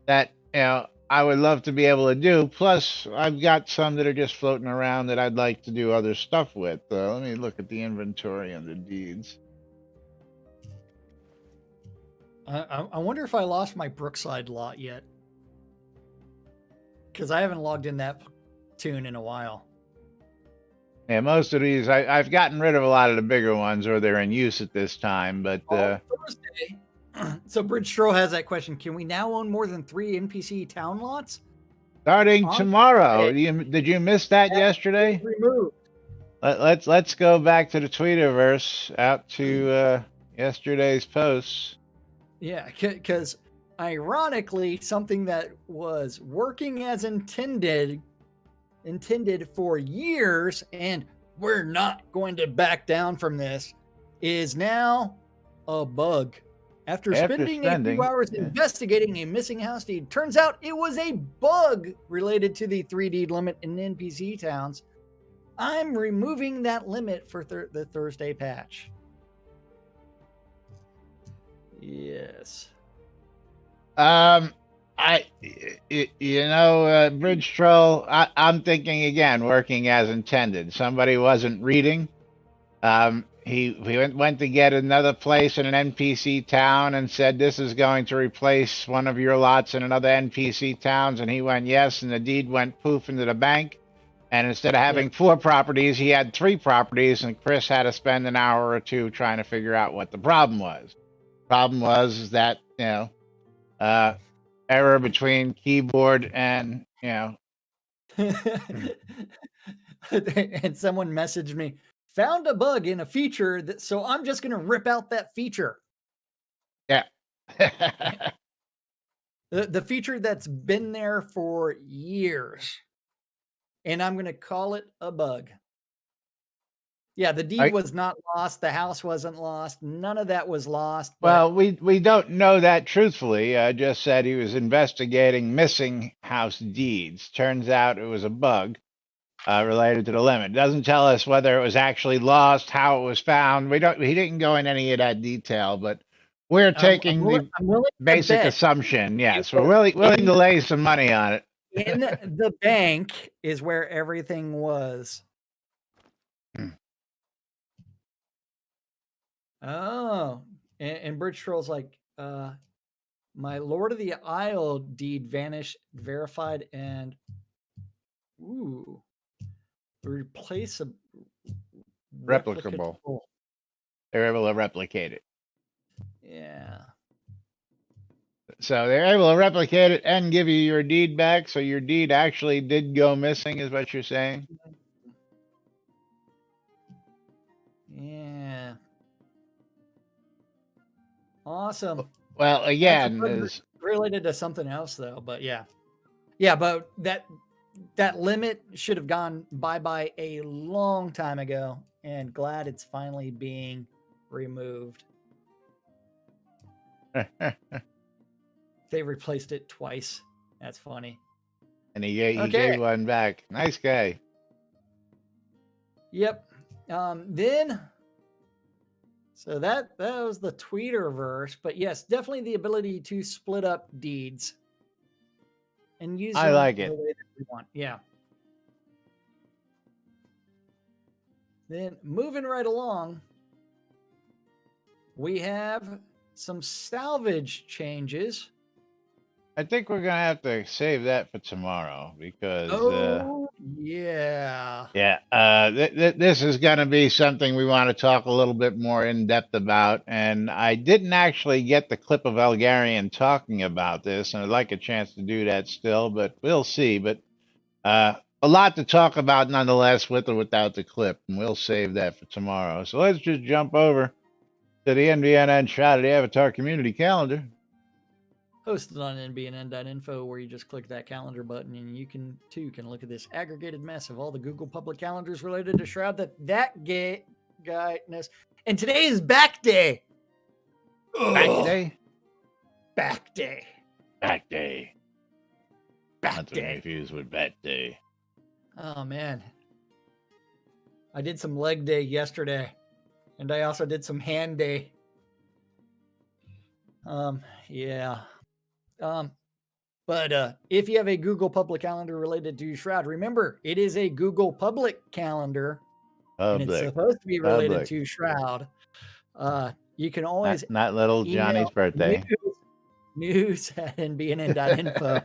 that I would love to be able to do. Plus, I've got some that are just floating around that I'd like to do other stuff with. Let me look at the inventory under deeds. I wonder if I lost my Brookside lot yet, because I haven't logged in that tune in a while. Yeah, most of these I've gotten rid of a lot of the bigger ones, or they're in use at this time. But Thursday. So Bridge Stro has that question: can we now own more than 3 NPC town lots? Starting tomorrow. Did you miss that yesterday? Removed. Let's go back to the Tweeterverse, out to yesterday's posts. Yeah, because ironically, something that was working as intended for years, and we're not going to back down from this, is now a bug. After spending a few hours investigating a missing house deed, turns out it was a bug related to the 3D limit in NPC towns. I'm removing that limit for the Thursday patch. Yes. Bridge Troll, I'm thinking again, working as intended. Somebody wasn't reading. He went to get another place in an NPC town and said, this is going to replace one of your lots in another NPC towns. And he went, yes. And the deed went poof into the bank. And instead of having 4 properties, he had 3 properties. And Chris had to spend an hour or 2 trying to figure out what the problem was. Problem was that, error between keyboard and, and someone messaged me, found a bug in a feature, so I'm just going to rip out that feature. Yeah. the feature that's been there for years. And I'm going to call it a bug. Yeah, the deed was not lost. The house wasn't lost. None of that was lost. Well, we don't know that truthfully. I just said he was investigating missing house deeds. Turns out it was a bug related to the limit. Doesn't tell us whether it was actually lost, how it was found. He didn't go in any of that detail, but we're taking the basic assumption. Yes, we're willing to lay some money on it. In the bank is where everything was. Oh, and Bridge Troll's like, my Lord of the Isle deed vanished, verified, and replace a replicable. They're able to replicate it. Yeah. So they're able to replicate it and give you your deed back. So your deed actually did go missing, is what you're saying? Yeah. Awesome. Well, again, is related to something else though, but yeah, but that limit should have gone bye-bye a long time ago, and glad it's finally being removed. They replaced it twice. That's funny. And he gave one back. Nice guy. Yep. Then so that was the Tweeterverse, but yes, definitely the ability to split up deeds and use them the way that we want. Yeah. Then moving right along, we have some salvage changes. I think we're going to have to save that for tomorrow because... yeah. This is going to be something we want to talk a little bit more in depth about. And I didn't actually get the clip of Elgarian talking about this, and I'd like a chance to do that still, but we'll see. But a lot to talk about nonetheless, with or without the clip, and we'll save that for tomorrow. So let's just jump over to the NBNN Shroud of the Avatar Community Calendar. Hosted on NBNN.info, where you just click that calendar button and you can look at this aggregated mess of all the Google public calendars related to Shroud that guyness. And today is back day. Back day? Back day. Back day. Back day. Confused with back day. Oh, man. I did some leg day yesterday, and I also did some hand day. Yeah. But if you have a Google public calendar related to Shroud, remember, it is a Google public calendar, and it's supposed to be related to Shroud. You can always not little Johnny's birthday. News at NBNN.info.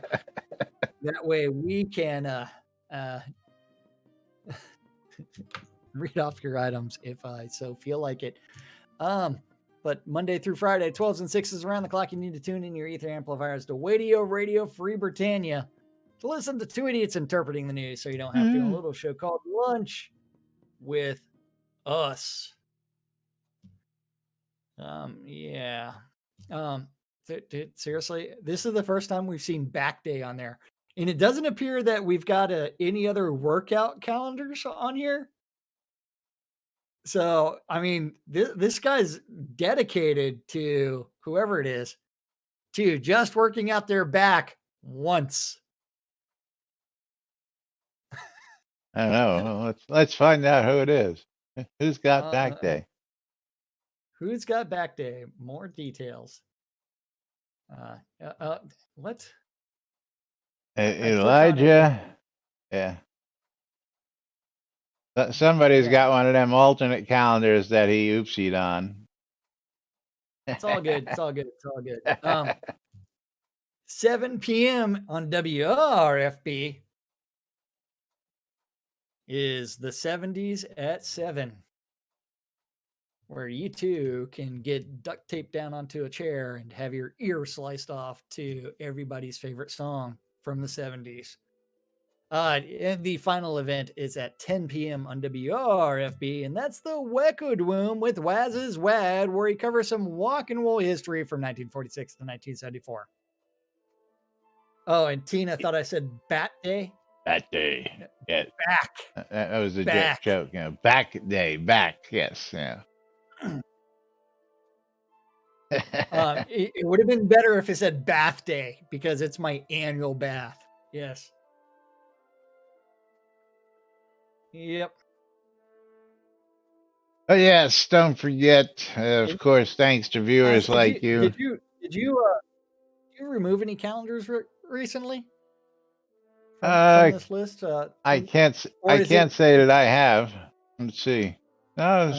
That way we can read off your items if I so feel like it. But Monday through Friday, 12s and 6s around the clock, you need to tune in your ether amplifiers to Wadio Radio Free Britannia to listen to two idiots interpreting the news, so you don't have to. A little show called Lunch with us. Yeah. Seriously, this is the first time we've seen back day on there. And it doesn't appear that we've got any other workout calendars on here. So, I mean, this guy's dedicated to whoever it is to just working out their back once. I don't know. Well, let's find out who it is. Who's got back day? Who's got back day? More details. What? Elijah. Yeah. Somebody's got one of them alternate calendars that he oopsied on. It's all good. It's all good. It's all good. 7 p.m. on WRFB is the 70s at 7, where you too can get duct taped down onto a chair and have your ear sliced off to everybody's favorite song from the 70s. And the final event is at 10 p.m. on WRFB, and that's the Weckwood Womb with Waz's Wad, where he covers some walk and roll history from 1946 to 1974. Oh, and Tina thought I said Bat Day. Bat Day. Yeah. Back. That was a joke. You know, back day. Back. Yes. Yeah. It would have been better if it said Bath Day because it's my annual bath. Yes. Yep. Oh yes, don't forget, of course, thanks to viewers like you. Did you remove any calendars recently from this list? I can't say that I have. Let's see. No,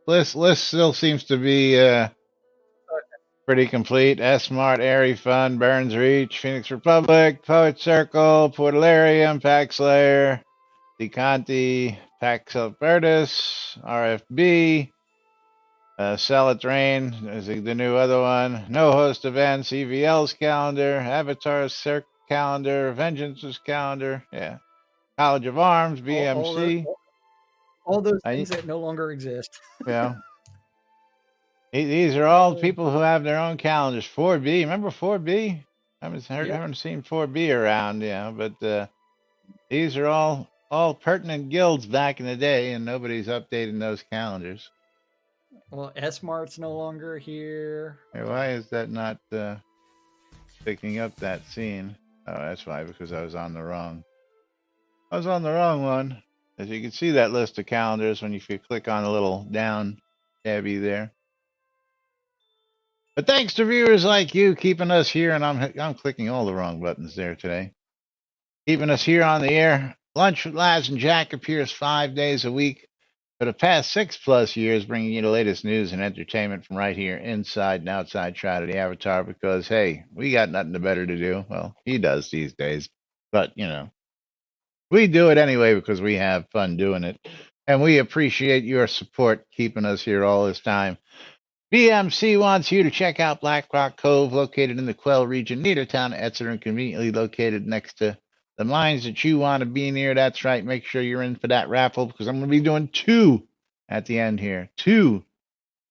this list still seems to be pretty complete. S-Mart, Airy Fun, Burns Reach, Phoenix Republic, Poet Circle, Portalarium, Pack Slayer, DeConti, Pax Albertus, RFB, Salad Rain is the new other one. No Host Events, EVL's calendar, Avatar's Cirque calendar, Vengeance's calendar. Yeah. College of Arms, BMC. All those things that no longer exist. Yeah. These are all people who have their own calendars. 4B, remember 4B? I haven't seen 4B around, but these are all pertinent guilds back in the day, and nobody's updating those calendars. Well, S-Mart's no longer here. Hey, why is that not picking up that scene? Oh, that's why, because I was on the wrong one. As you can see that list of calendars when you click on the little down tabby there. But thanks to viewers like you keeping us here, and I'm clicking all the wrong buttons there today. Keeping us here on the air. Lunch with Laz and Jack appears 5 days a week for the past 6+ years, bringing you the latest news and entertainment from right here inside and outside Shroud of the Avatar, because, hey, we got nothing better to do. Well, he does these days. But, we do it anyway because we have fun doing it. And we appreciate your support keeping us here all this time. BMC wants you to check out Black Rock Cove, located in the Quell region, near the town of Etzer, and conveniently located next to the mines that you want to be near. That's right. Make sure you're in for that raffle, because I'm going to be doing 2 at the end here. 2.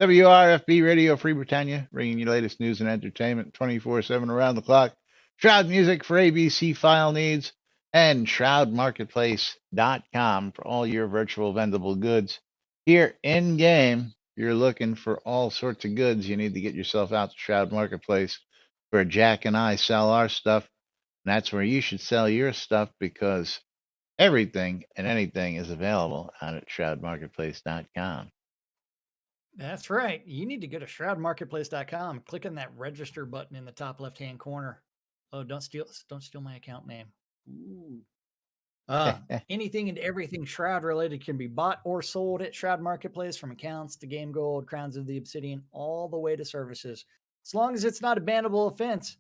WRFB Radio Free Britannia, bringing you the latest news and entertainment 24/7 around the clock. Shroud Music for ABC file needs, and ShroudMarketplace.com for all your virtual vendable goods. Here in game, you're looking for all sorts of goods. You need to get yourself out to Shroud Marketplace, where Jack and I sell our stuff. And that's where you should sell your stuff, because everything and anything is available out at ShroudMarketplace.com. That's right. You need to go to ShroudMarketplace.com. Click on that register button in the top left-hand corner. Oh, don't steal my account name. Ooh. Anything and everything Shroud related can be bought or sold at Shroud Marketplace, from accounts to Game Gold, Crowns of the Obsidian, all the way to services. As long as it's not a bannable offense,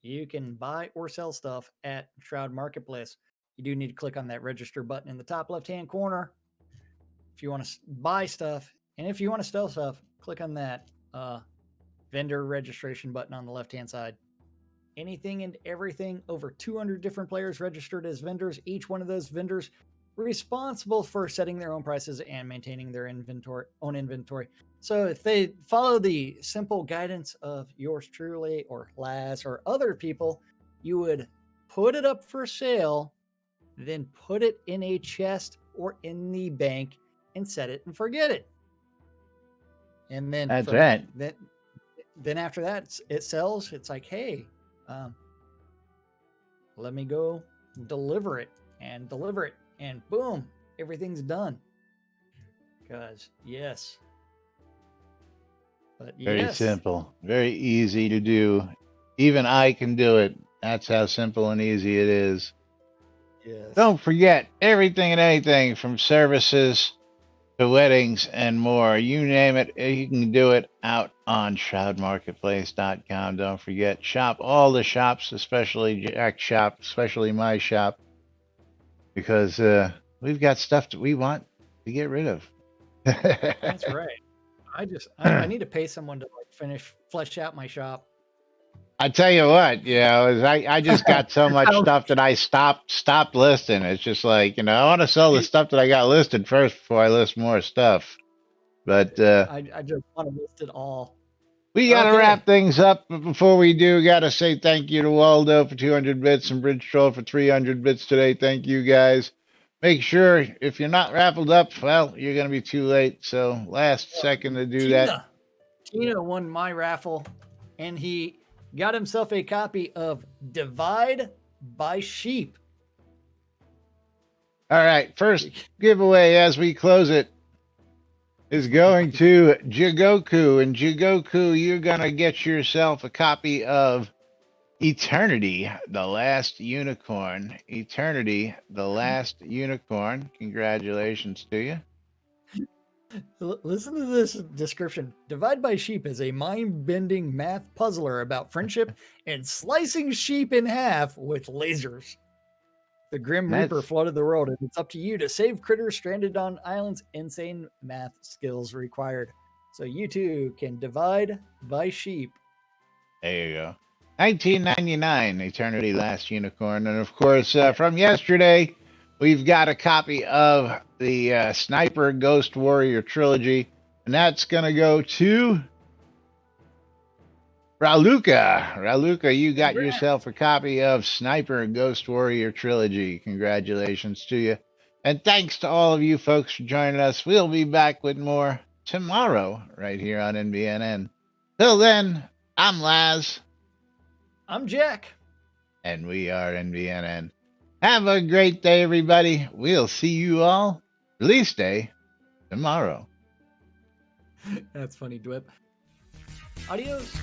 you can buy or sell stuff at Shroud Marketplace. You do need to click on that register button in the top left-hand corner if you want to buy stuff. And if you want to sell stuff, click on that vendor registration button on the left-hand side. Anything and everything, over 200 different players registered as vendors. Each one of those vendors responsible for setting their own prices and maintaining their own inventory. So if they follow the simple guidance of yours truly or Laz or other people, you would put it up for sale, then put it in a chest or in the bank and set it and forget it. And then That's right. Then after that it sells. It's like, hey, let me go deliver it, and boom, everything's done. Because yes. But Very yes. simple, very easy to do. Even I can do it. That's how simple and easy it is. Yes. Don't forget, everything and anything from services to weddings and more, you name it, you can do it out on shroudmarketplace.com. Don't forget, shop all the shops, especially Jack's shop, especially my shop, because we've got stuff that we want to get rid of. That's right. I need to pay someone to flesh out my shop. I tell you what, I just got so much stuff that I stopped listing. It's just like, I want to sell the stuff that I got listed first before I list more stuff. But I just want to list it all. we got to wrap things up. But before we do, got to say thank you to Waldo for 200 bits and Bridge Troll for 300 bits today. Thank you, guys. Make sure if you're not raffled up, well, you're going to be too late. So last second to do that. Tina won my raffle, and he got himself a copy of Divide by Sheep. All right, first giveaway as we close it is going to Jigoku. And Jigoku, you're going to get yourself a copy of Eternity, the Last Unicorn. Eternity, the Last Unicorn. Congratulations to you. Listen to this description. Divide by Sheep is a mind-bending math puzzler about friendship and slicing sheep in half with lasers. The Grim Reaper flooded the world, and it's up to you to save critters stranded on islands. Insane math skills required. So you too can divide by sheep. There you go. 1999, Eternity, Last Unicorn. And of course, from yesterday, we've got a copy of the Sniper Ghost Warrior trilogy, and that's going to go to Raluca. Raluca, you got yourself a copy of Sniper Ghost Warrior trilogy. Congratulations to you. And thanks to all of you folks for joining us. We'll be back with more tomorrow right here on NBNN. Till then, I'm Laz. I'm Jack. And we are NBNN. Have a great day, everybody. We'll see you all release day tomorrow. That's funny, Dwip. Adios.